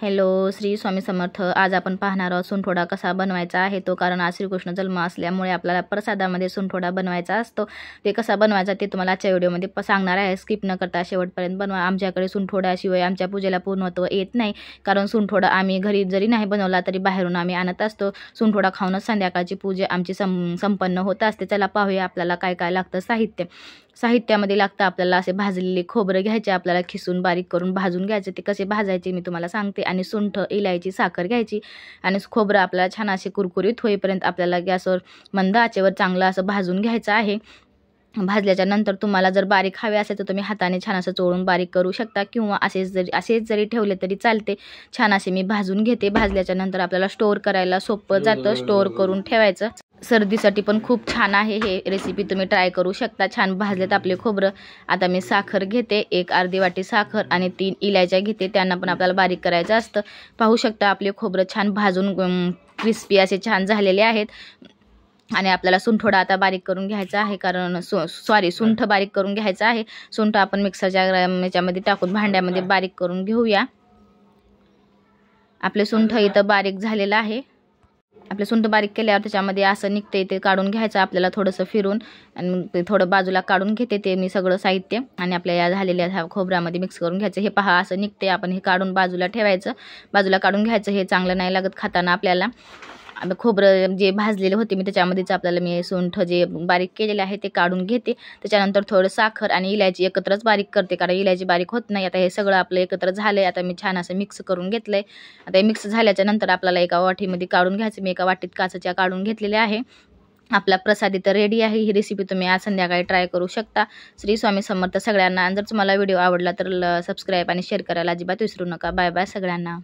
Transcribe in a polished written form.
Hello, Shri Swami Samarth. आज आपण पाहणार आहोत सुंठोडा कसा बनवायचा आहे तो. कारण आज श्रीकृष्ण जन्म असल्यामुळे आपल्याला प्रसादामध्ये सुंठोडा बनवायचा असतो. ते कसा बनवायचा ते तुम्हाला आजच्या व्हिडिओमध्ये सांगणार आहे. स्किप न करता शेवटपर्यंत बनवा. आमच्याकडे सुंठोड्याशिवाय आमच्या पूजेला पूर्णत्व येत नाही. कारण सुंठोडा आम्ही घरी जरी नाही बनवला तरी बाहेरून आम्ही आणत असतो. सुंठोडा खाऊनच संध्याकाळची पूजा आमची संपन्न होत असते. चला पाहूया आपल्याला काय काय लागतं साहित्य. साहित्यामध्ये लागतं आपल्याला असे भाजलेले खोबरं घ्यायचे, आपल्याला खिसून बारीक करून भाजून घ्यायचे. ते कसे भाजायचे मी तुम्हाला सांगते. आणि सुंठ, इलायची, साखर घ्यायची आणि खोबरं आपल्याला छान असे कुरकुरीत होईपर्यंत आपल्याला गॅसवर मंद आचेवर चांगलं असं भाजून घ्यायचं आहे. भाजल्याच्या नंतर तुम्हाला जर बारीक हवे असेल तर तुम्ही हाताने छान असं चोळून बारीक करू शकता किंवा असेच जरी ठेवले तरी चालते. छान असे मी भाजून घेते. भाजल्याच्या नंतर आपल्याला स्टोअर करायला सोपं जातं. स्टोअर करून ठेवायचं. सर्दीसाठी पण खूप छान आहे हे रेसिपी, तुम्ही ट्राय करू शकता. छान भाजलेत आपले खोबरं. आता मी साखर घेते, एक अर्धी वाटी साखर आणि 3 इलायच्या घेते. त्यांना पण आपल्याला बारीक करायचं असतं. पाहू शकता आपले खोबरं छान भाजून क्रिस्पी असे छान झालेले आहेत. आणि आपल्याला सुंठोडा आता बारीक करून घ्यायचा आहे. कारण सुंठ बारीक करून घ्यायचा आहे. सुंठ आपण मिक्सरच्या याच्यामध्ये टाकून भांड्यामध्ये बारीक करून घेऊया. आपले सुंठ इथं बारीक झालेलं आहे. आपले सुंठ बारीक केल्यावर त्याच्यामध्ये असं निघते ते काढून घ्यायचं आपल्याला थोडंसं फिरून. आणि ते थोडं बाजूला काढून घेते ते मी सगळं साहित्य. आणि आपल्या या झालेल्या खोबऱ्यामध्ये मिक्स करून घ्यायचं. हे पहा असं निघते. आपण हे काढून बाजूला ठेवायचं. बाजूला काढून घ्यायचं. हे चांगलं नाही लागत खाताना आपल्याला. खोबरं जे भाजलेले होते मी त्याच्यामध्येच आपल्याला मी सुंठ जे बारीक केलेले आहे ते काढून घेते. त्याच्यानंतर थोडं साखर आणि इलायची एकत्रच बारीक करते, कारण इलायची बारीक होत नाही. आता हे सगळं आपलं एकत्र झालं आहे. आता मी छान असं मिक्स करून घेतलं आहे. आता हे मिक्स झाल्याच्या नंतर आपल्याला एका वाटीमध्ये काढून घ्यायचं. मी एका वाटीत काचेच्या काढून घेतलेल्या आहे. आपला प्रसाद इथं रेडी आहे. ही रेसिपी तुम्ही आज संध्याकाळी ट्राय करू शकता. श्री स्वामी समर्थ सगळ्यांना. जर तुम्हाला व्हिडिओ आवडला तर सबस्क्राईब आणि शेअर करायला अजिबात विसरू नका. बाय बाय सगळ्यांना.